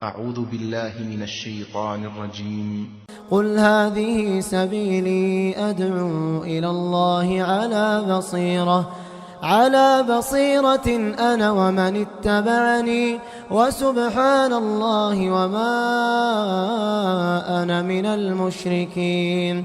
أعوذ بالله من الشيطان الرجيم. قل هذه سبيلي أدعو إلى الله على بصيرة أنا ومن اتبعني وسبحان الله وما أنا من المشركين.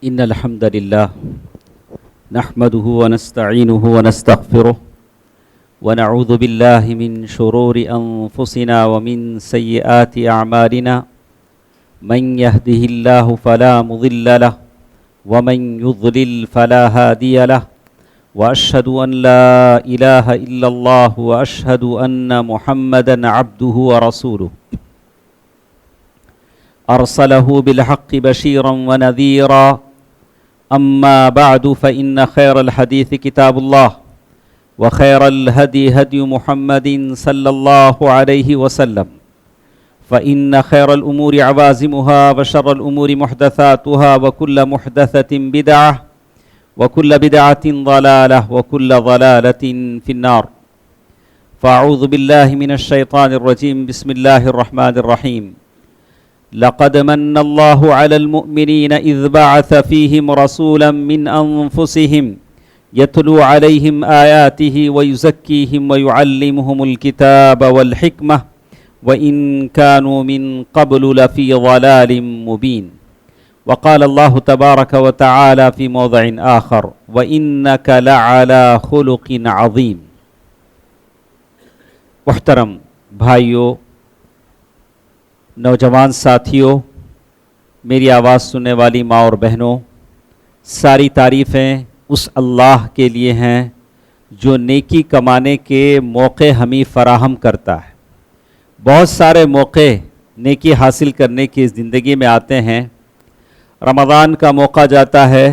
إن الحمد لله نحمده ونستعينه ونستغفره ونعوذ بالله من شرور أنفسنا ومن سيئات أعمالنا من يهده الله فلا مضل له ومن يضلل فلا هادي له وأشهد أن لا إله إلا الله وأشهد أن محمدا عبده ورسوله أرسله بالحق بشيرا ونذيرا. أما بعد فإن خير الحديث كتاب الله وخير الهدي هدي محمد صلى الله عليه وسلم فإن خير الأمور عوازمها وشر الأمور محدثاتها وكل محدثة بدعة وكل بدعة ضلالة وكل ضلالة في النار. فأعوذ بالله من الشيطان الرجيم. بسم الله الرحمن الرحيم. لقد من الله على المؤمنين إذ بعث فيهم رسولا من أنفسهم يتلو عليهم آياته ويزكيهم ويعلمهم الكتاب والحكمة وإن كانوا من قبل لفي ضلال مبين. وقال الله تبارك وتعالى في موضع آخر وإنك لعلى خلق عظيم. محترم بھائیو، نوجوان ساتھیوں، میری آواز سننے والی ماں اور بہنوں، ساری تعریفیں اس اللہ کے لیے ہیں جو نیکی کمانے کے موقع ہمیں فراہم کرتا ہے. بہت سارے موقع نیکی حاصل کرنے کی زندگی میں آتے ہیں. رمضان کا موقع جاتا ہے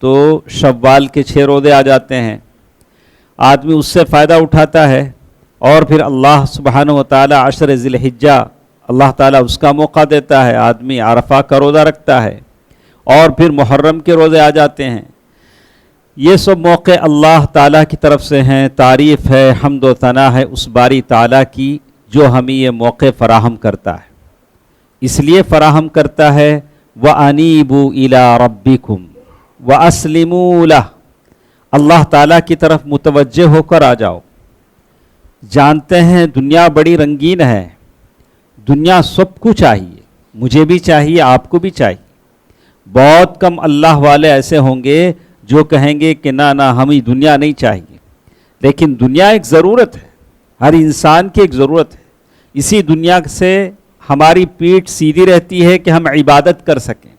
تو شوال کے 6 روزے آ جاتے ہیں. آدمی اس سے فائدہ اٹھاتا ہے اور پھر اللہ سبحانہ و تعالی عشر ذی الحجہ اللہ تعالیٰ اس کا موقع دیتا ہے. آدمی عرفہ کا روزہ رکھتا ہے اور پھر محرم کے روزے آ جاتے ہیں. یہ سب موقع اللہ تعالیٰ کی طرف سے ہیں. تعریف ہے، حمد و ثنا ہے اس باری تعالیٰ کی جو ہمیں یہ موقع فراہم کرتا ہے. اس لیے فراہم کرتا ہے وَأَنِيبُوا إِلَىٰ رَبِّكُمْ وَأَسْلِمُوا لَهُ. اللہ تعالیٰ کی طرف متوجہ ہو کر آ جاؤ. جانتے ہیں دنیا بڑی رنگین ہے، دنیا سب کو چاہیے، مجھے بھی چاہیے، آپ کو بھی چاہیے. بہت کم اللہ والے ایسے ہوں گے جو کہیں گے کہ نہ ہمیں دنیا نہیں چاہیے. لیکن دنیا ایک ضرورت ہے، ہر انسان کی ایک ضرورت ہے. اسی دنیا سے ہماری پیٹھ سیدھی رہتی ہے کہ ہم عبادت کر سکیں.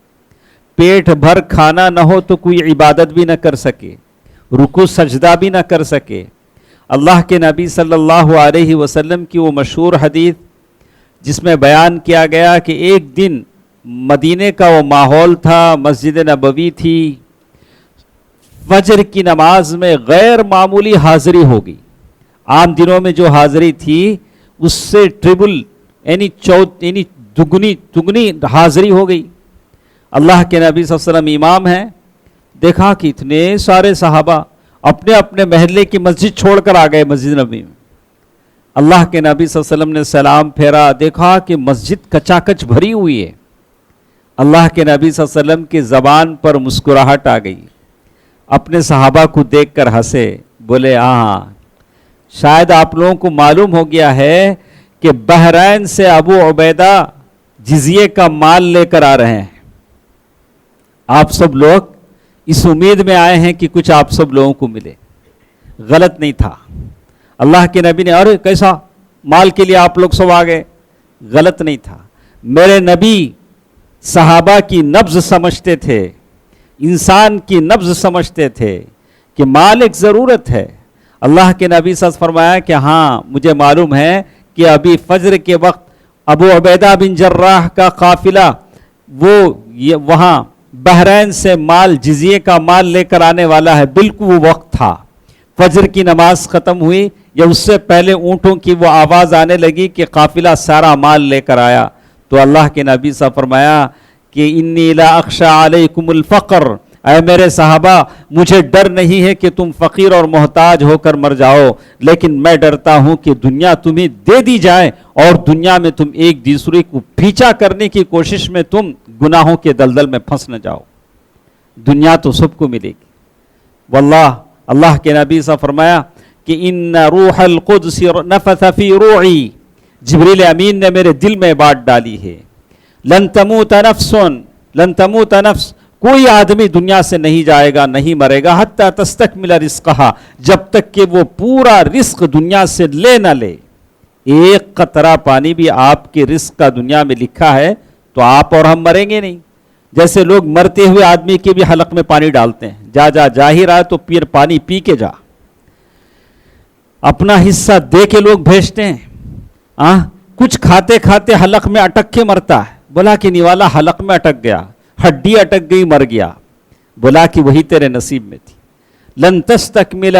پیٹ بھر کھانا نہ ہو تو کوئی عبادت بھی نہ کر سکے، رکوع سجدہ بھی نہ کر سکے. اللہ کے نبی صلی اللہ علیہ وسلم کی وہ مشہور حدیث جس میں بیان کیا گیا کہ ایک دن مدینے کا وہ ماحول تھا، مسجد نبوی تھی، فجر کی نماز میں غیر معمولی حاضری ہو گئی. عام دنوں میں جو حاضری تھی اس سے ٹریبل یعنی دگنی حاضری ہو گئی. اللہ کے نبی صلی اللہ علیہ وسلم امام ہیں، دیکھا کہ اتنے سارے صحابہ اپنے اپنے محلے کی مسجد چھوڑ کر آ گئے مسجد نبوی میں. اللہ کے نبی صلی اللہ علیہ وسلم نے سلام پھیرا، دیکھا کہ مسجد کچاکچ بھری ہوئی ہے. اللہ کے نبی صلی اللہ علیہ وسلم کی زبان پر مسکراہٹ آ گئی. اپنے صحابہ کو دیکھ کر ہنسے، بولے ہاں شاید آپ لوگوں کو معلوم ہو گیا ہے کہ بحرین سے ابو عبیدہ جزیے کا مال لے کر آ رہے ہیں. آپ سب لوگ اس امید میں آئے ہیں کہ کچھ آپ سب لوگوں کو ملے. غلط نہیں تھا. اللہ کے نبی نے ارے کیسا مال کے لیے آپ لوگ سب آ گئے؟ غلط نہیں تھا. میرے نبی صحابہ کی نبض سمجھتے تھے، انسان کی نبض سمجھتے تھے کہ مال ایک ضرورت ہے. اللہ کے نبی صلی اللہ علیہ وسلم فرمایا کہ ہاں مجھے معلوم ہے کہ ابھی فجر کے وقت ابو عبیدہ بن جراح کا قافلہ وہ وہاں بحرین سے مال جزیے کا مال لے کر آنے والا ہے. بالکل وہ وقت تھا. فجر کی نماز ختم ہوئی، یا اس سے پہلے اونٹوں کی وہ آواز آنے لگی کہ قافلہ سارا مال لے کر آیا، تو اللہ کے نبی صاحب فرمایا کہ انی لا اخشى علیکم الفقر، اے میرے صحابہ مجھے ڈر نہیں ہے کہ تم فقیر اور محتاج ہو کر مر جاؤ، لیکن میں ڈرتا ہوں کہ دنیا تمہیں دے دی جائے اور دنیا میں تم ایک دوسرے کو پیچھا کرنے کی کوشش میں تم گناہوں کے دلدل میں پھنس نہ جاؤ۔ دنیا تو سب کو ملے گی، واللہ اللہ کے نبی صاحب فرمایا کہ ان روح القدس نفث فی روعی، جبریل امین نے میرے دل میں بات ڈالی ہے، لن تموت نفس، لن تموت نفس، کوئی آدمی دنیا سے نہیں جائے گا، نہیں مرے گا، حتی تستکمل رزقہا، جب تک کہ وہ پورا رزق دنیا سے لے نہ لے۔ ایک قطرہ پانی بھی آپ کے رزق کا دنیا میں لکھا ہے تو آپ اور ہم مریں گے نہیں۔ جیسے لوگ مرتے ہوئے آدمی کے بھی حلق میں پانی ڈالتے ہیں، جا ہی رہا ہے تو پھر پانی پی کے جا، اپنا حصہ دے کے لوگ بھیجتے ہیں۔ کچھ کھاتے کھاتے حلق میں اٹک کے مرتا ہے، بولا کہ نیوالا حلق میں اٹک گیا، ہڈی اٹک گئی، مر گیا، بولا کہ وہی تیرے نصیب میں تھی۔ لن تستکمل،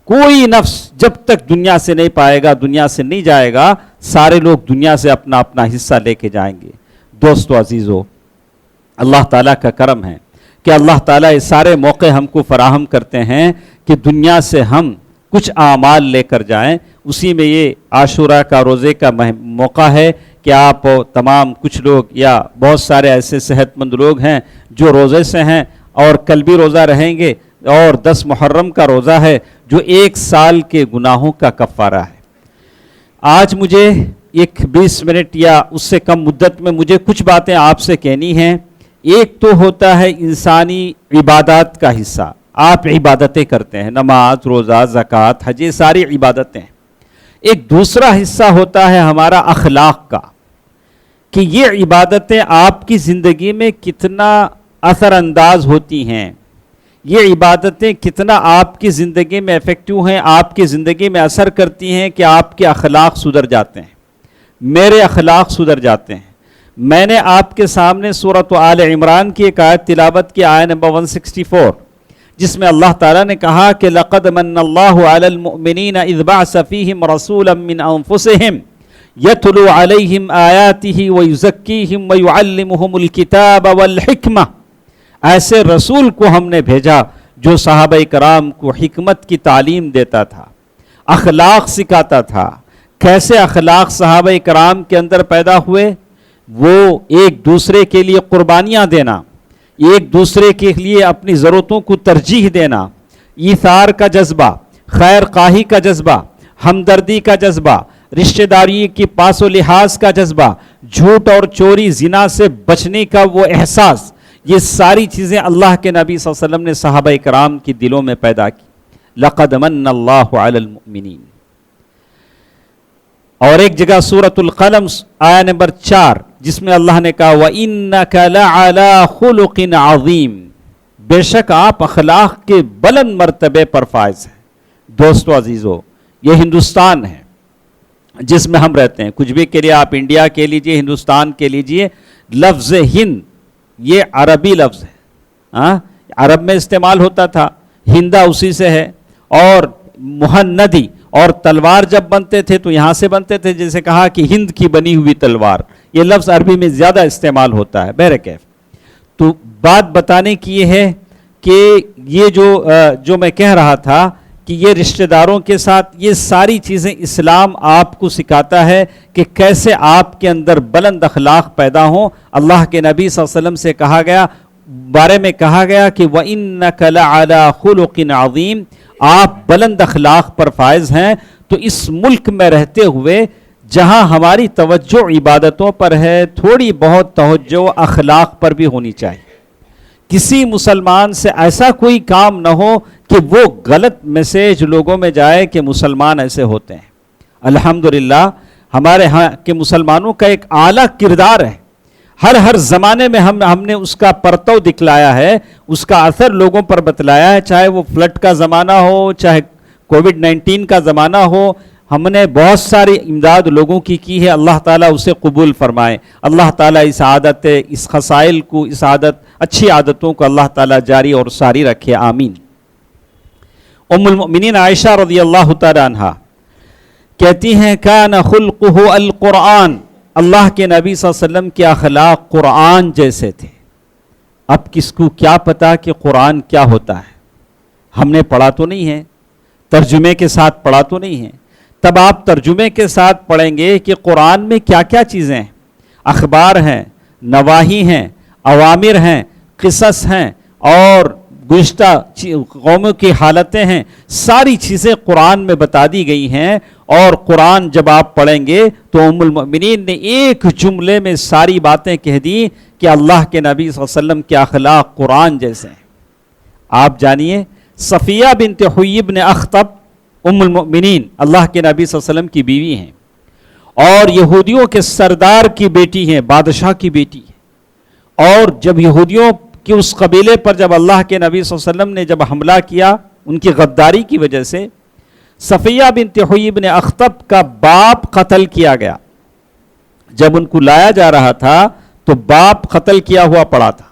کوئی نفس جب تک دنیا سے نہیں پائے گا، دنیا سے نہیں جائے گا، سارے لوگ دنیا سے اپنا اپنا حصہ لے کے جائیں گے۔ دوستو عزیزو، اللہ تعالیٰ کا کرم ہے کہ اللہ تعالیٰ یہ سارے موقع ہم کو فراہم کرتے ہیں کہ دنیا سے ہم کچھ اعمال لے کر جائیں۔ اسی میں یہ عاشورہ کا روزے کا موقع ہے کہ آپ تمام کچھ لوگ یا بہت سارے ایسے صحت مند لوگ ہیں جو روزے سے ہیں اور کل بھی روزہ رہیں گے، اور 10 محرم کا روزہ ہے جو 1 سال کے گناہوں کا کفارہ ہے۔ آج مجھے 20 منٹ یا اس سے کم مدت میں مجھے کچھ باتیں آپ سے کہنی ہیں۔ ایک تو ہوتا ہے انسانی عبادات کا حصہ، آپ عبادتیں کرتے ہیں، نماز، روزہ، زکوٰۃ، حج، یہ ساری عبادتیں۔ ایک دوسرا حصہ ہوتا ہے ہمارا اخلاق کا، کہ یہ عبادتیں آپ کی زندگی میں کتنا اثر انداز ہوتی ہیں، یہ عبادتیں کتنا آپ کی زندگی میں ایفیکٹو ہیں، آپ کی زندگی میں اثر کرتی ہیں کہ آپ کے اخلاق سدھر جاتے ہیں، میرے اخلاق سدھر جاتے ہیں۔ میں نے آپ کے سامنے سورۃ آل عمران کی ایک آیت تلاوت کی، آیت نمبر 164، جس میں اللہ تعالیٰ نے کہا کہ لَقَدْ مَنَّ اللَّهُ عَلَى الْمُؤْمِنِينَ إِذْ بَعَثَ فِيهِمْ رَسُولًا مِّنْ أَنفُسِهِمْ يَتْلُو عَلَيْهِمْ آيَاتِهِ وَيُزَكِّيهِمْ وَيُعَلِّمُهُمُ الْكِتَابَ وَالْحِكْمَةَ، ایسے رسول کو ہم نے بھیجا جو صحابہ کرام کو حکمت کی تعلیم دیتا تھا، اخلاق سکھاتا تھا۔ کیسے اخلاق صحابہ کرام کے اندر پیدا ہوئے؟ وہ ایک دوسرے کے لیے قربانیاں دینا، ایک دوسرے کے لیے اپنی ضرورتوں کو ترجیح دینا، ایثار کا جذبہ، خیر خواہی کا جذبہ، ہمدردی کا جذبہ، رشتہ داری کی پاس و لحاظ کا جذبہ، جھوٹ اور چوری زنا سے بچنے کا وہ احساس، یہ ساری چیزیں اللہ کے نبی صلی اللہ علیہ وسلم نے صحابہ کرام کی دلوں میں پیدا کی۔ لَقَدْ مَنَّ اللَّهُ عَلَى الْمُؤْمِنِينَ۔ اور ایک جگہ سورۃ القلم آیت نمبر 4، جس میں اللہ نے کہا وَإِنَّكَ لَعَلَىٰ خُلُقٍ عَظِيمٍ، بے شک آپ اخلاق کے بلند مرتبے پر فائز ہیں۔ دوستو عزیزو، یہ ہندوستان ہے جس میں ہم رہتے ہیں، کچھ بھی کے لیے آپ انڈیا کے لیجئے، ہندوستان کے لیجئے، لفظ ہند یہ عربی لفظ ہے، عرب میں استعمال ہوتا تھا، ہندا اسی سے ہے، اور مہندی، اور تلوار جب بنتے تھے تو یہاں سے بنتے تھے، جیسے کہا کہ ہند کی بنی ہوئی تلوار، یہ لفظ عربی میں زیادہ استعمال ہوتا ہے۔ بہرکیف تو بات بتانے کی یہ ہے کہ یہ جو میں کہہ رہا تھا کہ یہ رشتہ داروں کے ساتھ یہ ساری چیزیں اسلام آپ کو سکھاتا ہے کہ کیسے آپ کے اندر بلند اخلاق پیدا ہوں۔ اللہ کے نبی صلی اللہ علیہ وسلم سے کہا گیا، بارے میں کہا گیا کہ وَإِنَّكَ لَعَلَىٰ خُلُقٍ عَظِيمٍ، آپ بلند اخلاق پر فائز ہیں۔ تو اس ملک میں رہتے ہوئے جہاں ہماری توجہ عبادتوں پر ہے، تھوڑی بہت توجہ اخلاق پر بھی ہونی چاہیے۔ کسی مسلمان سے ایسا کوئی کام نہ ہو کہ وہ غلط میسیج لوگوں میں جائے کہ مسلمان ایسے ہوتے ہیں۔ الحمدللہ ہمارے ہاں کے مسلمانوں کا ایک اعلیٰ کردار ہے، ہر زمانے میں ہم نے اس کا پرتو دکھلایا ہے، اس کا اثر لوگوں پر بتلایا ہے، چاہے وہ فلڈ کا زمانہ ہو، چاہے کووڈ-19 کا زمانہ ہو، ہم نے بہت ساری امداد لوگوں کی ہے۔ اللہ تعالیٰ اسے قبول فرمائے، اللہ تعالیٰ اس عادت، اس خصائل کو، اس اچھی عادتوں کو اللہ تعالیٰ جاری اور ساری رکھے، آمین۔ ام المؤمنین عائشہ رضی اللہ تعالیٰ عنہا کہتی ہیں کان خلقہ القرآن، اللہ کے نبی صلی اللہ علیہ وسلم کے اخلاق قرآن جیسے تھے۔ اب کس کو کیا پتا کہ قرآن کیا ہوتا ہے؟ ہم نے پڑھا تو نہیں ہے، ترجمے کے ساتھ پڑھا تو نہیں ہے۔ تب آپ ترجمے کے ساتھ پڑھیں گے کہ قرآن میں کیا کیا چیزیں ہیں، اخبار ہیں، نواہی ہیں، اوامر ہیں، قصص ہیں، اور گزشتہ قوموں کی حالتیں ہیں، ساری چیزیں قرآن میں بتا دی گئی ہیں۔ اور قرآن جب آپ پڑھیں گے تو ام المؤمنین نے ایک جملے میں ساری باتیں کہہ دی کہ اللہ کے نبی صلی اللہ علیہ وسلم کے اخلاق قرآن جیسے ہیں۔ آپ جانیے صفیہ بنت حیی بن اخطب ام المؤمنین اللہ کے نبی صلی اللہ علیہ وسلم کی بیوی ہیں، اور یہودیوں کے سردار کی بیٹی ہیں، بادشاہ کی بیٹی ہے۔ اور جب یہودیوں کہ اس قبیلے پر جب اللہ کے نبی صلی اللہ علیہ وسلم نے جب حملہ کیا ان کی غداری کی وجہ سے، صفیہ بنت حیی بن اخطب کا باپ قتل کیا گیا۔ جب ان کو لایا جا رہا تھا تو باپ قتل کیا ہوا پڑا تھا،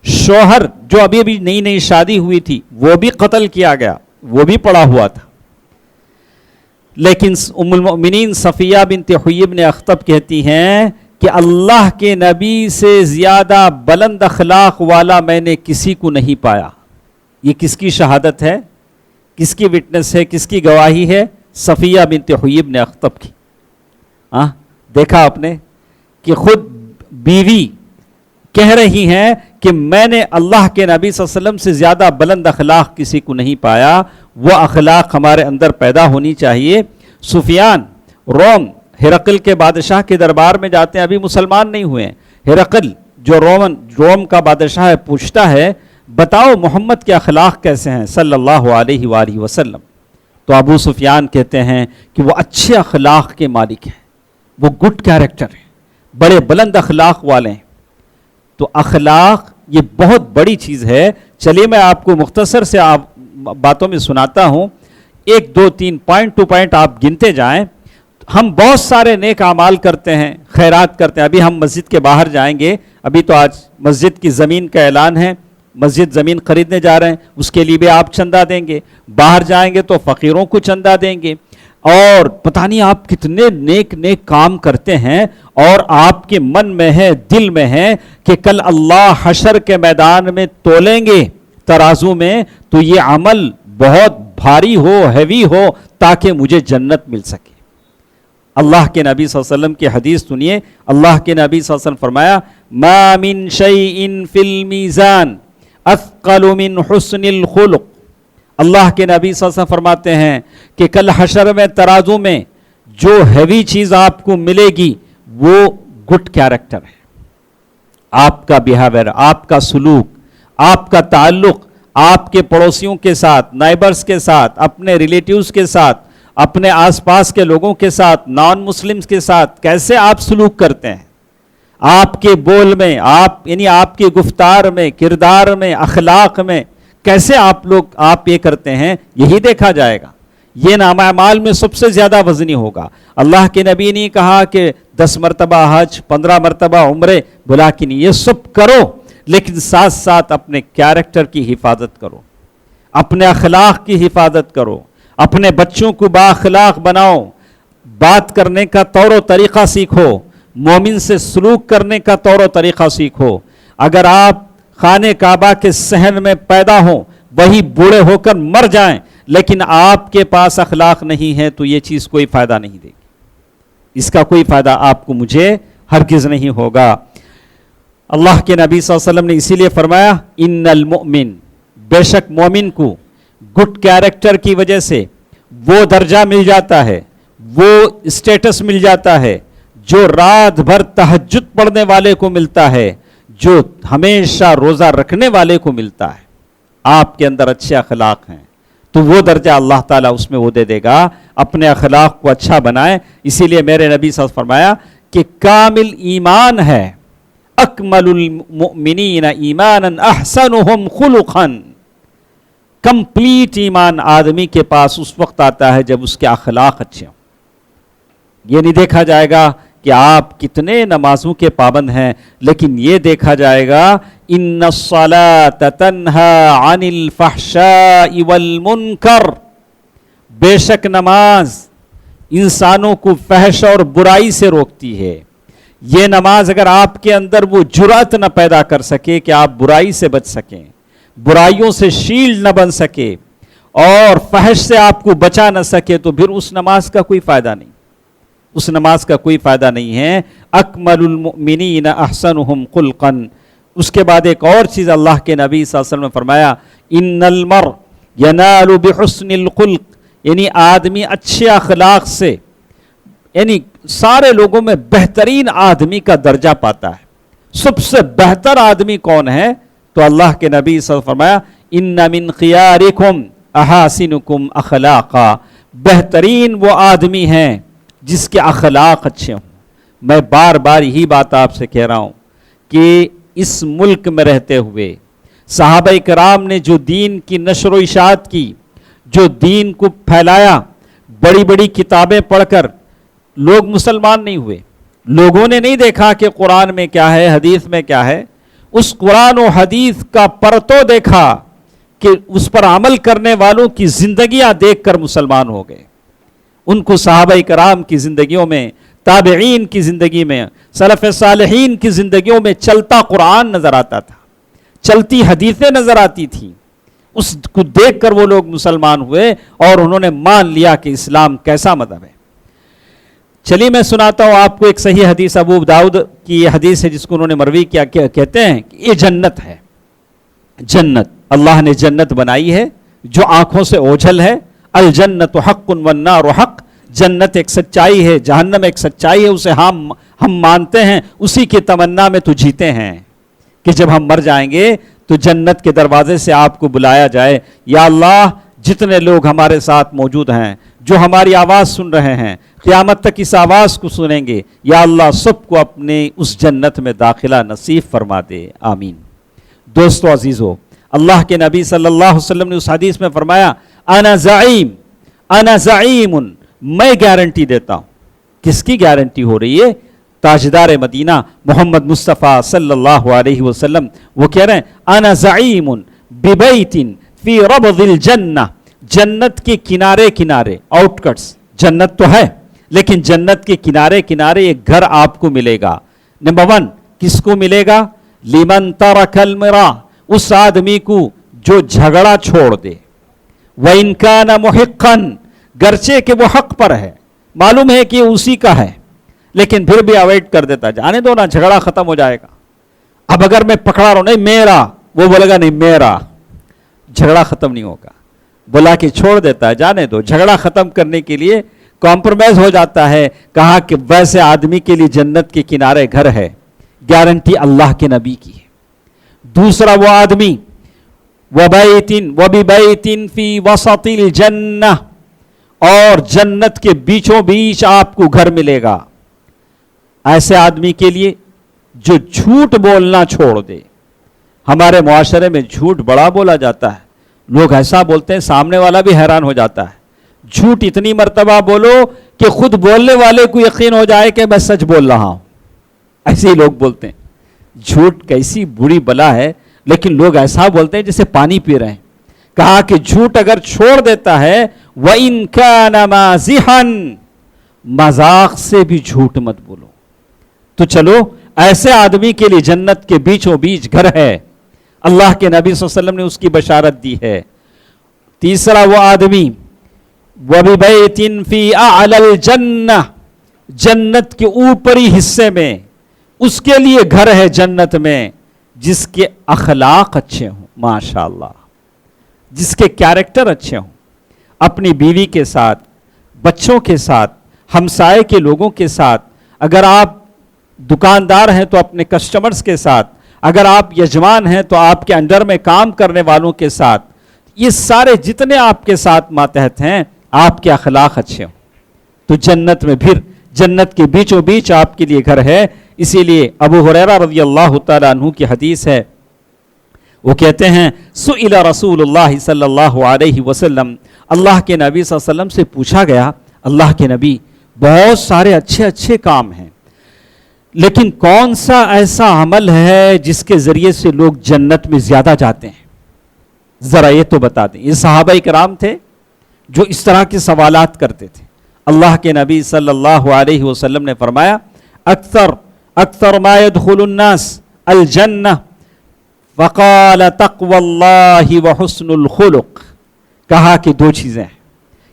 شوہر جو ابھی ابھی نئی نئی شادی ہوئی تھی وہ بھی قتل کیا گیا، وہ بھی پڑا ہوا تھا۔ لیکن ام المؤمنین صفیہ بنت حیی بن اخطب کہتی ہیں کہ اللہ کے نبی سے زیادہ بلند اخلاق والا میں نے کسی کو نہیں پایا۔ یہ کس کی شہادت ہے، کس کی وٹنس ہے، کس کی گواہی ہے؟ صفیہ بنت حیی بن اخطب کی۔ دیکھا آپ نے کہ خود بیوی کہہ رہی ہیں کہ میں نے اللہ کے نبی صلی اللہ علیہ وسلم سے زیادہ بلند اخلاق کسی کو نہیں پایا۔ وہ اخلاق ہمارے اندر پیدا ہونی چاہیے۔ سفیان روم ہرقل کے بادشاہ کے دربار میں جاتے ہیں، ابھی مسلمان نہیں ہوئے ہیں۔ ہرقل جو روم کا بادشاہ ہے پوچھتا ہے بتاؤ محمد کے اخلاق کیسے ہیں صلی اللہ علیہ وآلہ وسلم۔ تو ابو سفیان کہتے ہیں کہ وہ اچھے اخلاق کے مالک ہیں، وہ گڈ کیریکٹر ہیں، بڑے بلند اخلاق والے ہیں۔ تو اخلاق یہ بہت بڑی چیز ہے۔ چلیے میں آپ کو مختصر سے باتوں میں سناتا ہوں، 1 2 3 پوائنٹ ٹو پوائنٹ آپ گنتے جائیں۔ ہم بہت سارے نیک اعمال کرتے ہیں، خیرات کرتے ہیں۔ ابھی ہم مسجد کے باہر جائیں گے، ابھی تو آج مسجد کی زمین کا اعلان ہے، مسجد زمین خریدنے جا رہے ہیں، اس کے لیے بھی آپ چندہ دیں گے۔ باہر جائیں گے تو فقیروں کو چندہ دیں گے، اور پتہ نہیں آپ کتنے نیک نیک کام کرتے ہیں، اور آپ کے من میں ہے، دل میں ہے کہ کل اللہ حشر کے میدان میں تولیں گے ترازو میں، تو یہ عمل بہت بھاری ہو، ہیوی ہو، تاکہ مجھے جنت مل سکے۔ اللہ کے نبی صلی اللہ علیہ وسلم کی حدیث سنیے۔ اللہ کے نبی صلی اللہ علیہ وسلم فرمایا ما من شیء فی المیزان اثقل من حسن الخلق۔ اللہ کے نبی صلی اللہ علیہ وسلم فرماتے ہیں کہ کل حشر میں ترازو میں جو ہیوی چیز آپ کو ملے گی وہ گڈ کیریکٹر ہے، آپ کا بیہیویئر، آپ کا سلوک، آپ کا تعلق آپ کے پڑوسیوں کے ساتھ، نائبرز کے ساتھ، اپنے ریلیٹیوز کے ساتھ، اپنے آس پاس کے لوگوں کے ساتھ، نان مسلمز کے ساتھ کیسے آپ سلوک کرتے ہیں، آپ کے بول میں، آپ کی گفتار میں، کردار میں، اخلاق میں کیسے آپ یہ کرتے ہیں، یہی دیکھا جائے گا۔ یہ نامہ اعمال میں سب سے زیادہ وزنی ہوگا۔ اللہ کے نبی نے کہا کہ 10 مرتبہ حج، 15 مرتبہ عمرے، بلا کہ نہیں، یہ سب کرو، لیکن ساتھ ساتھ اپنے کیریکٹر کی حفاظت کرو، اپنے اخلاق کی حفاظت کرو، اپنے بچوں کو بااخلاق بناؤ، بات کرنے کا طور و طریقہ سیکھو، مومن سے سلوک کرنے کا طور و طریقہ سیکھو۔ اگر آپ خانہ کعبہ کے صحن میں پیدا ہوں، وہی بوڑھے ہو کر مر جائیں، لیکن آپ کے پاس اخلاق نہیں ہے تو یہ چیز کوئی فائدہ نہیں دے گی، اس کا کوئی فائدہ آپ کو مجھے ہرگز نہیں ہوگا۔ اللہ کے نبی صلی اللہ علیہ وسلم نے اسی لیے فرمایا ان المؤمن، بے شک مومن کو گڈ کیریکٹر کی وجہ سے وہ درجہ مل جاتا ہے، وہ اسٹیٹس مل جاتا ہے جو رات بھر تہجد پڑھنے والے کو ملتا ہے، جو ہمیشہ روزہ رکھنے والے کو ملتا ہے۔ آپ کے اندر اچھے اخلاق ہیں تو وہ درجہ اللہ تعالیٰ اس میں وہ دے دے گا۔ اپنے اخلاق کو اچھا بنائیں۔ اسی لیے میرے نبی صلی اللہ علیہ وسلم فرمایا کہ کامل ایمان ہے، اکمل المؤمنین ایمانا احسنہم خلقا، کمپلیٹ ایمان آدمی کے پاس اس وقت آتا ہے جب اس کے اخلاق اچھے ہوں۔ یہ نہیں دیکھا جائے گا کہ آپ کتنے نمازوں کے پابند ہیں، لیکن یہ دیکھا جائے گا ان الصلاۃ تنہی عن الفحشاء والمنکر، بے شک نماز انسانوں کو فحش اور برائی سے روکتی ہے۔ یہ نماز اگر آپ کے اندر وہ جرأت نہ پیدا کر سکے کہ آپ برائی سے بچ سکیں، برائیوں سے شیلڈ نہ بن سکے اور فحش سے آپ کو بچا نہ سکے، تو پھر اس نماز کا کوئی فائدہ نہیں، اس نماز کا کوئی فائدہ نہیں ہے۔ اکمل المؤمنین احسنہم خلقا، اس کے بعد ایک اور چیز اللہ کے نبی صلی اللہ علیہ وسلم نے فرمایا، ان المرء ینال بحسن الخلق، یعنی آدمی اچھے اخلاق سے، یعنی سارے لوگوں میں بہترین آدمی کا درجہ پاتا ہے۔ سب سے بہتر آدمی کون ہے؟ تو اللہ کے نبی صلی اللہ علیہ وسلم نے فرمایا، ان من خیارکم احاسنکم اخلاقا، بہترین وہ آدمی ہیں جس کے اخلاق اچھے ہوں۔ میں بار بار یہی بات آپ سے کہہ رہا ہوں کہ اس ملک میں رہتے ہوئے صحابہ کرام نے جو دین کی نشر و اشاعت کی، جو دین کو پھیلایا، بڑی بڑی کتابیں پڑھ کر لوگ مسلمان نہیں ہوئے، لوگوں نے نہیں دیکھا کہ قرآن میں کیا ہے، حدیث میں کیا ہے، اس قرآن و حدیث کا پرتو دیکھا کہ اس پر عمل کرنے والوں کی زندگیاں دیکھ کر مسلمان ہو گئے۔ ان کو صحابہ کرام کی زندگیوں میں، تابعین کی زندگی میں، سلف صالحین کی زندگیوں میں چلتا قرآن نظر آتا تھا، چلتی حدیثیں نظر آتی تھیں، اس کو دیکھ کر وہ لوگ مسلمان ہوئے اور انہوں نے مان لیا کہ اسلام کیسا مذہب ہے۔ چلیے میں سناتا ہوں آپ کو ایک صحیح حدیث، ابو داؤد کی یہ حدیث ہے جس کو انہوں نے مروی کیا، کہتے ہیں کہ یہ جنت ہے، جنت اللہ نے جنت بنائی ہے جو آنکھوں سے اوجھل ہے، الجنت حق والنار حق، جنت ایک سچائی ہے، جہنم ایک سچائی ہے، اسے ہم مانتے ہیں، اسی کی تمنا میں تو جیتے ہیں کہ جب ہم مر جائیں گے تو جنت کے دروازے سے آپ کو بلایا جائے، یا اللہ جتنے لوگ ہمارے ساتھ موجود ہیں جو ہماری آواز سن رہے ہیں، قیامت تک اس آواز کو سنیں گے، یا اللہ سب کو اپنے اس جنت میں داخلہ نصیب فرما دے، آمین۔ دوستو عزیزو، اللہ کے نبی صلی اللہ علیہ وسلم نے اس حدیث میں فرمایا، انا زعیم، میں گارنٹی دیتا ہوں۔ کس کی گارنٹی ہو رہی ہے؟ تاجدار مدینہ محمد مصطفیٰ صلی اللہ علیہ وسلم، وہ کہہ رہے ہیں، انا زعیم ببیت فی ربض الجنہ، جنت کے کنارے کنارے، آؤٹ کٹس، جنت تو ہے لیکن جنت کے کنارے کنارے ایک گھر آپ کو ملے گا۔ نمبر 1 کس کو ملے گا؟ لمن ترک المراء، اس آدمی کو جو جھگڑا چھوڑ دے، وَإِن كَانَ مُحِقًّا، گرچہ کہ وہ حق پر ہے، معلوم ہے کہ اسی کا ہے لیکن پھر بھی اوائڈ کر دیتا، جانے دو نا، جھگڑا ختم ہو جائے گا۔ اب اگر میں پکڑا رہا ہوں، نہیں میرا، وہ بولے گا نہیں میرا، جھگڑا ختم نہیں ہوگا، بلا کے چھوڑ دیتا ہے، جانے دو۔ جھگڑا ختم کرنے کے لیے کمپرومائز ہو جاتا ہے، کہا کہ ویسے آدمی کے لیے جنت کے کنارے گھر ہے، گارنٹی اللہ کے نبی کی ہے۔ دوسرا وہ آدمی وَبِبَيْتٍ فِي وَسَطِ الْجَنَّةِ، اور جنت کے بیچوں بیچ آپ کو گھر ملے گا، ایسے آدمی کے لیے جو جھوٹ بولنا چھوڑ دے۔ ہمارے معاشرے میں جھوٹ بڑا بولا جاتا ہے، لوگ ایسا بولتے ہیں سامنے والا بھی حیران ہو جاتا ہے۔ جھوٹ اتنی مرتبہ بولو کہ خود بولنے والے کو یقین ہو جائے کہ میں سچ بول رہا ہوں، ایسے ہی لوگ بولتے ہیں۔ جھوٹ کیسی بری بلا ہے، لیکن لوگ ایسا بولتے ہیں جیسے پانی پی رہے ہیں۔ کہا کہ جھوٹ اگر چھوڑ دیتا ہے، وَإِن كَانَ مَازِحًا، مذاق سے بھی جھوٹ مت بولو۔ تو چلو ایسے آدمی کے لیے جنت کے بیچوں بیچ گھر ہے، اللہ کے نبی صلی اللہ علیہ وسلم نے اس کی بشارت دی ہے۔ تیسرا وہ آدمی وَبِبَيْتٍ فِي أَعْلَى الْجَنَّةِ، جنت کے اوپری حصے میں اس کے لیے گھر ہے جنت میں، جس کے اخلاق اچھے ہوں، ماشاءاللہ، جس کے کیریکٹر اچھے ہوں، اپنی بیوی کے ساتھ، بچوں کے ساتھ، ہمسائے کے لوگوں کے ساتھ، اگر آپ دکاندار ہیں تو اپنے کسٹمرز کے ساتھ، اگر آپ یجمان ہیں تو آپ کے انڈر میں کام کرنے والوں کے ساتھ، یہ سارے جتنے آپ کے ساتھ ماتحت ہیں، آپ کے اخلاق اچھے ہوں تو جنت میں پھر جنت کے بیچوں بیچ آپ کے لیے گھر ہے۔ اسی لیے ابو ہریرہ رضی اللہ تعالیٰ عنہ کی حدیث ہے، وہ کہتے ہیں سئل رسول اللہ صلی اللہ علیہ وسلم، اللہ کے نبی صلی اللہ علیہ وسلم سے پوچھا گیا، اللہ کے نبی بہت سارے اچھے اچھے کام ہیں، لیکن کون سا ایسا عمل ہے جس کے ذریعے سے لوگ جنت میں زیادہ جاتے ہیں، ذرا یہ تو بتا دیں۔ یہ صحابہ کرام تھے جو اس طرح کے سوالات کرتے تھے۔ اللہ کے نبی صلی اللہ علیہ وسلم نے فرمایا اکثر ما يدخل الناس الجنہ وقال تقوی اللہ وحسن الخلق. کہا کہ دو چیزیں ہیں،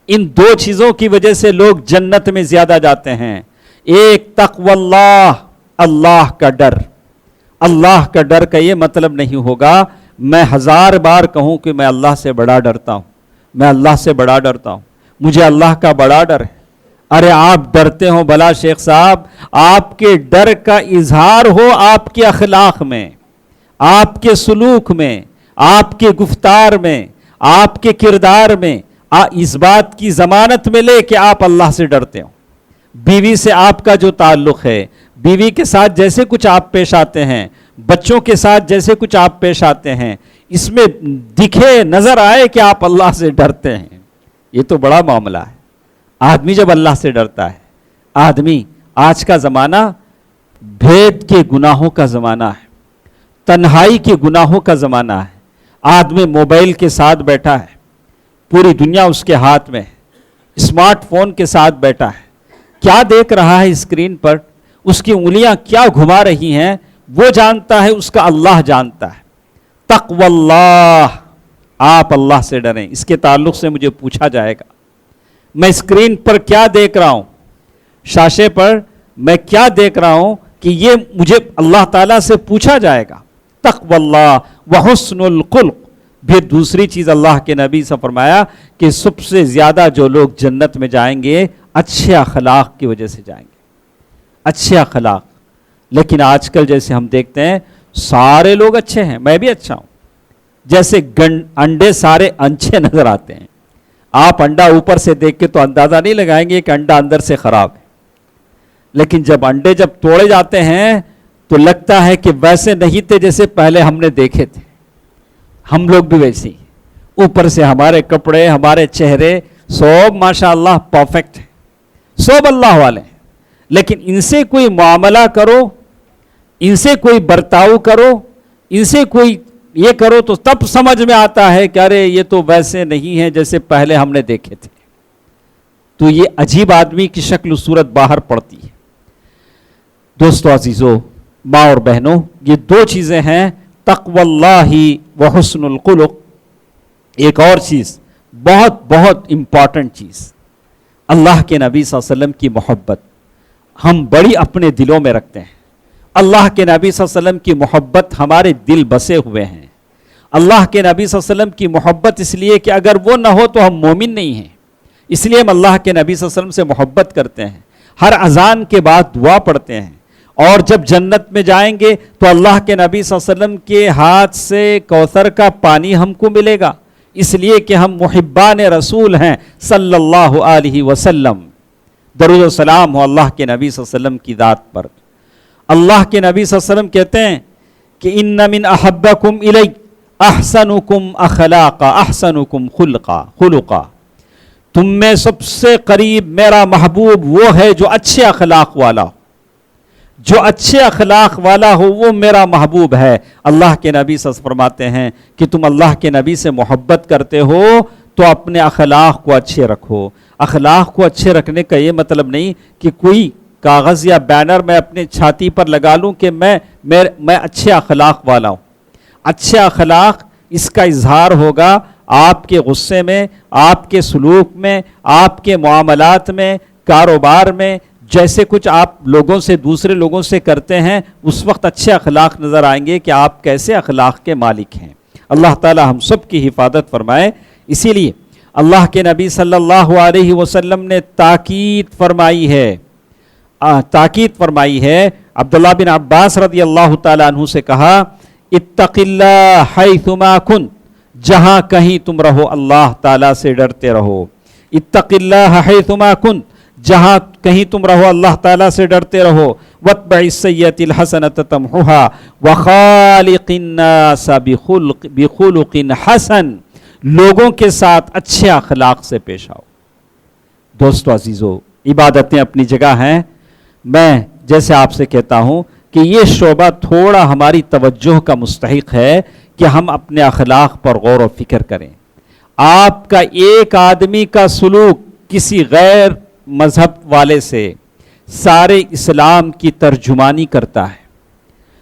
ان دو چیزوں کی وجہ سے لوگ جنت میں زیادہ جاتے ہیں. ایک تقوی اللہ، اللہ کا ڈر. اللہ کا ڈر کا یہ مطلب نہیں ہوگا میں 1000 بار کہوں کہ میں اللہ سے بڑا ڈرتا ہوں، میں اللہ سے بڑا ڈرتا ہوں، مجھے اللہ کا بڑا ڈر ہے. ارے آپ ڈرتے ہو بھلا شیخ صاحب، آپ کے ڈر کا اظہار ہو آپ کے اخلاق میں، آپ کے سلوک میں، آپ کے گفتار میں، آپ کے کردار میں، اس بات کی ضمانت ملے کہ آپ اللہ سے ڈرتے ہو. بیوی سے آپ کا جو تعلق ہے، بیوی کے ساتھ جیسے کچھ آپ پیش آتے ہیں، بچوں کے ساتھ جیسے کچھ آپ پیش آتے ہیں، اس میں دکھے نظر آئے کہ آپ اللہ سے ڈرتے ہیں. یہ تو بڑا معاملہ ہے. آدمی جب اللہ سے ڈرتا ہے، آدمی، آج کا زمانہ بھید کے گناہوں کا زمانہ ہے، تنہائی کے گناہوں کا زمانہ ہے. آدمی موبائل کے ساتھ بیٹھا ہے، پوری دنیا اس کے ہاتھ میں ہے، اسمارٹ فون کے ساتھ بیٹھا ہے. کیا دیکھ رہا ہے اسکرین پر، اس کی انگلیاں کیا گھما رہی ہیں وہ جانتا ہے، اس کا اللہ جانتا ہے. تقوی اللہ، آپ اللہ سے ڈریں. اس کے تعلق سے مجھے پوچھا جائے گا میں اسکرین پر کیا دیکھ رہا ہوں، شاشے پر میں کیا دیکھ رہا ہوں، کہ یہ مجھے اللہ تعالیٰ سے پوچھا جائے گا. تقوی اللہ وحسن الخلق. پھر دوسری چیز اللہ کے نبی سے فرمایا کہ سب سے زیادہ جو لوگ جنت میں جائیں گے اچھے اخلاق کی وجہ سے جائیں گے، اچھے اخلاق. لیکن آج کل جیسے ہم دیکھتے ہیں سارے لوگ اچھے ہیں، میں بھی اچھا ہوں، جیسے انڈے سارے اچھے نظر آتے ہیں. آپ انڈا اوپر سے دیکھ کے تو اندازہ نہیں لگائیں گے کہ انڈا اندر سے خراب ہے، لیکن جب انڈے جب توڑے جاتے ہیں تو لگتا ہے کہ ویسے نہیں تھے جیسے پہلے ہم نے دیکھے تھے. ہم لوگ بھی ویسے ہی، اوپر سے ہمارے کپڑے، ہمارے چہرے سب ماشاء اللہ پرفیکٹ ہیں، سب اللہ والے ہیں. لیکن ان سے کوئی معاملہ کرو، ان سے کوئی برتاؤ کرو، ان سے کوئی یہ کرو تو تب سمجھ میں آتا ہے کہ ارے یہ تو ویسے نہیں ہے جیسے پہلے ہم نے دیکھے تھے. تو یہ عجیب آدمی کی شکل و صورت باہر پڑتی ہے. دوستو عزیزو، ماں اور بہنوں، یہ دو چیزیں ہیں، تقوی اللہ و حسن الخلق. ایک اور چیز بہت بہت امپورٹنٹ چیز، اللہ کے نبی صلی اللہ علیہ وسلم کی محبت ہم بڑی اپنے دلوں میں رکھتے ہیں. اللہ کے نبی صلی اللہ علیہ وسلم کی محبت ہمارے دل بسے ہوئے ہیں. اللہ کے نبی صلی اللہ علیہ وسلم کی محبت اس لیے کہ اگر وہ نہ ہو تو ہم مومن نہیں ہیں، اس لیے ہم اللہ کے نبی صلی اللہ علیہ وسلم سے محبت کرتے ہیں. ہر اذان کے بعد دعا پڑھتے ہیں، اور جب جنت میں جائیں گے تو اللہ کے نبی صلی اللہ علیہ وسلم کے ہاتھ سے کوثر کا پانی ہم کو ملے گا، اس لیے کہ ہم محبان رسول ہیں صلی اللہ علیہ وسلم. درود و سلام ہو اللہ کے نبی صلی اللہ علیہ وسلم کی ذات پر. اللہ کے نبی صلی اللہ علیہ وسلم کہتے ہیں کہ ان من احبکم الی احسنکم اخلاقا احسنکم خلقا. تم میں سب سے قریب میرا محبوب وہ ہے جو اچھے اخلاق والا ہو، جو اچھے اخلاق والا ہو وہ میرا محبوب ہے. اللہ کے نبی صلی اللہ علیہ وسلم فرماتے ہیں کہ تم اللہ کے نبی سے محبت کرتے ہو تو اپنے اخلاق کو اچھے رکھو. اخلاق کو اچھے رکھنے کا یہ مطلب نہیں کہ کوئی کاغذ یا بینر میں اپنے چھاتی پر لگا لوں کہ میں اچھے اخلاق والا ہوں. اچھے اخلاق اس کا اظہار ہوگا آپ کے غصے میں، آپ کے سلوک میں، آپ کے معاملات میں، کاروبار میں، جیسے کچھ آپ لوگوں سے، دوسرے لوگوں سے کرتے ہیں، اس وقت اچھے اخلاق نظر آئیں گے کہ آپ کیسے اخلاق کے مالک ہیں. اللہ تعالی ہم سب کی حفاظت فرمائے. اسی لیے اللہ کے نبی صلی اللہ علیہ وسلم نے تاکید فرمائی ہے. عبداللہ بن عباس رضی اللہ تعالیٰ عنہ سے کہا اتق اللہ حیثما کن، جہاں کہیں تم رہو اللہ تعالیٰ سے ڈرتے رہو. اتق اللہ حیثما کن، جہاں کہیں تم رہو اللہ تعالیٰ سے ڈرتے رہو. واتبع السیئۃ الحسنۃ تمحها وخالق الناس بخلق حسن، لوگوں کے ساتھ اچھے اخلاق سے پیش آؤ. دوستو عزیزو، عبادتیں اپنی جگہ ہیں. میں جیسے آپ سے کہتا ہوں کہ یہ شعبہ تھوڑا ہماری توجہ کا مستحق ہے کہ ہم اپنے اخلاق پر غور و فکر کریں. آپ کا ایک آدمی کا سلوک کسی غیر مذہب والے سے سارے اسلام کی ترجمانی کرتا ہے.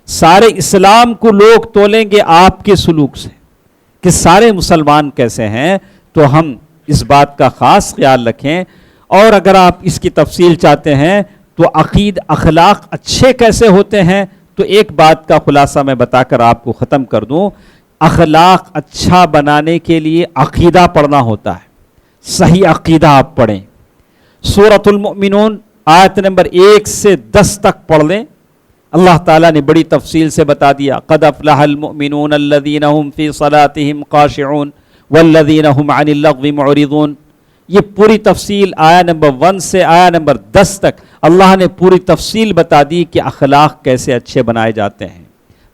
سارے اسلام کو لوگ تولیں گے آپ کے سلوک سے کہ سارے مسلمان کیسے ہیں. تو ہم اس بات کا خاص خیال رکھیں. اور اگر آپ اس کی تفصیل چاہتے ہیں تو اخلاق اچھے کیسے ہوتے ہیں، تو ایک بات کا خلاصہ میں بتا کر آپ کو ختم کر دوں. اخلاق اچھا بنانے کے لیے عقیدہ پڑھنا ہوتا ہے. صحیح عقیدہ آپ پڑھیں. سورۃ المؤمنون آیت نمبر 1 سے 10 تک پڑھ لیں. اللہ تعالیٰ نے بڑی تفصیل سے بتا دیا. قد افلح المؤمنون الذین هم فی صلاتهم خاشعون والذین هم عن اللغو معرضون. یہ پوری تفصیل آیا نمبر 1 سے آیا نمبر 10 تک اللہ نے پوری تفصیل بتا دی کہ اخلاق کیسے اچھے بنائے جاتے ہیں.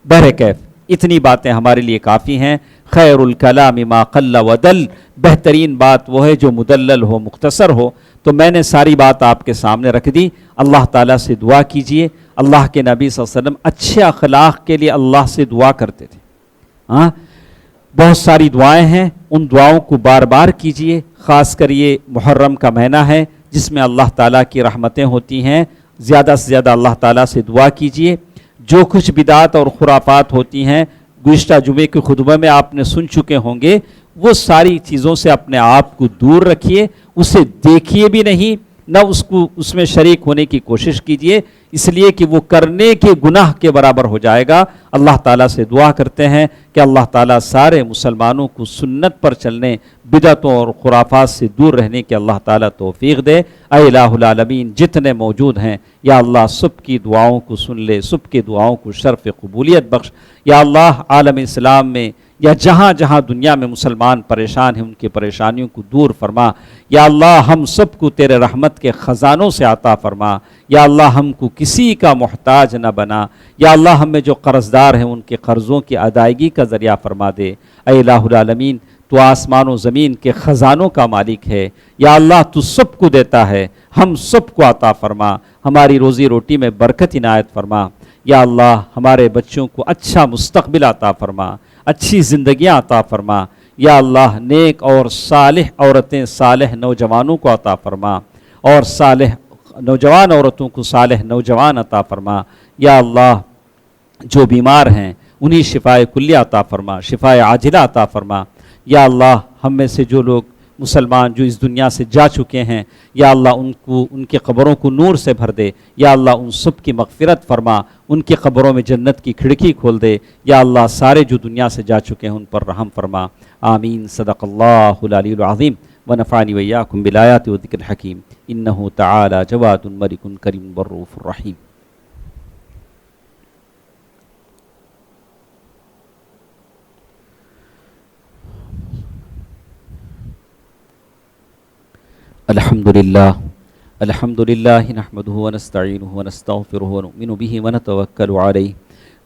بہرکیف اتنی باتیں ہمارے لیے کافی ہیں. خیر الکلام ما قل ودل، بہترین بات وہ ہے جو مدلل ہو، مختصر ہو. تو میں نے ساری بات آپ کے سامنے رکھ دی. اللہ تعالیٰ سے دعا کیجئے. اللہ کے نبی صلی اللہ علیہ وسلم اچھے اخلاق کے لیے اللہ سے دعا کرتے تھے. بہت ساری دعائیں ہیں، ان دعاؤں کو بار بار کیجئے. خاص کر یہ محرم کا مہینہ ہے جس میں اللہ تعالیٰ کی رحمتیں ہوتی ہیں. زیادہ سے زیادہ اللہ تعالیٰ سے دعا کیجئے. جو کچھ بدعات اور خرافات ہوتی ہیں گزشتہ جمعے کے خطبہ میں آپ نے سن چکے ہوں گے، وہ ساری چیزوں سے اپنے آپ کو دور رکھیے. اسے دیکھیے بھی نہیں، نہ اس میں شریک ہونے کی کوشش کیجئے، اس لیے کہ وہ کرنے کے گناہ کے برابر ہو جائے گا. اللہ تعالیٰ سے دعا کرتے ہیں کہ اللہ تعالیٰ سارے مسلمانوں کو سنت پر چلنے، بدعتوں اور خرافات سے دور رہنے کے اللہ تعالیٰ توفیق دے. اے الہ العالمین، جتنے موجود ہیں یا اللہ سب کی دعاؤں کو سن لے، سب کی دعاؤں کو شرف قبولیت بخش. یا اللہ عالم اسلام میں یا جہاں جہاں دنیا میں مسلمان پریشان ہیں ان کی پریشانیوں کو دور فرما. یا اللہ ہم سب کو تیرے رحمت کے خزانوں سے عطا فرما. یا اللہ ہم کو کسی کا محتاج نہ بنا. یا اللہ ہم میں جو قرض دار ہیں ان کے قرضوں کی ادائیگی کا ذریعہ فرما دے. اے الہ العالمین، تو آسمان و زمین کے خزانوں کا مالک ہے. یا اللہ تو سب کو دیتا ہے، ہم سب کو عطا فرما. ہماری روزی روٹی میں برکت عنایت فرما. یا اللہ ہمارے بچوں کو اچھا مستقبل عطا فرما، اچھی زندگیاں عطا فرما. یا اللہ نیک اور صالح عورتیں، صالح نوجوانوں کو عطا فرما، اور صالح نوجوان عورتوں کو صالح نوجوان عطا فرما. یا اللہ جو بیمار ہیں انہیں شفائے کلیہ عطا فرما، شفائے عاجلہ عطا فرما. یا اللہ ہم میں سے جو لوگ مسلمان جو اس دنیا سے جا چکے ہیں، یا اللہ ان کی قبروں کو نور سے بھر دے. یا اللہ ان سب کی مغفرت فرما، ان کی قبروں میں جنت کی کھڑکی کھول دے. یا اللہ سارے جو دنیا سے جا چکے ہیں ان پر رحم فرما. آمین. صدق اللہ العلی العظیم ونفعنی وإياكم بالآیات والذکر الحکیم. انہ تعالی جواد ملک کریم بالرؤوف الرحیم. الحمد للہ نحمده ونستعینه ونستغفره ونؤمن به ونتوکل علیہ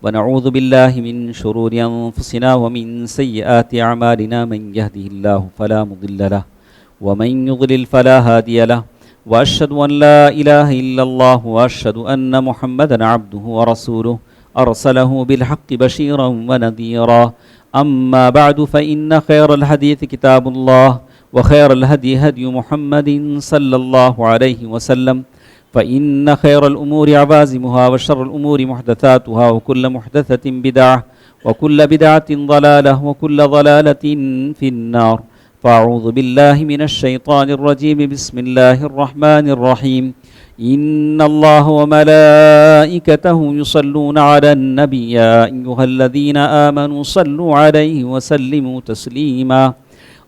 ونعوذ باللہ من شرور انفسنا ومن سیئات اعمالنا. من يهده الله فلا مضل له ومن يضلل فلا هادي له واشهد ان لا اله الا الله واشهد ان محمدا عبده ورسوله ارسله بالحق بشيرا ونذيرا. اما بعد فان خير الحديث كتاب الله وخير الهدي هدي محمد صلى الله عليه وسلم. فإن خير الأمور عوازمها وشر الأمور محدثاتها وكل محدثة بدعة وكل بدعة ضلالة وكل ضلالة في النار. فأعوذ بالله من الشيطان الرجيم. بسم الله الرحمن الرحيم. إن الله وملائكته يصلون على النبي يا أيها الذين آمنوا صلوا عليه وسلموا تسليما.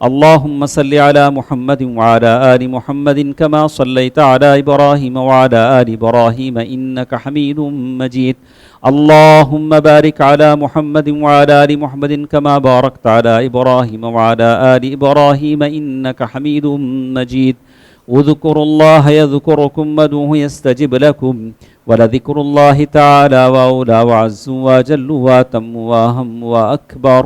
اللهم صل على محمد وعلى آل محمد كما صليت على إبراهيم وعلى آل إبراهيم إنك حميد مجيد. اللهم بارك على محمد وعلى آل محمد كما باركت على إبراهيم وعلى آل إبراهيم إنك حميد مجيد. اذكروا الله يذكركم وادعوه يستجب لكم ولذكر الله تعالى وأولى وعز وجل وأتم وأهم وأكبر.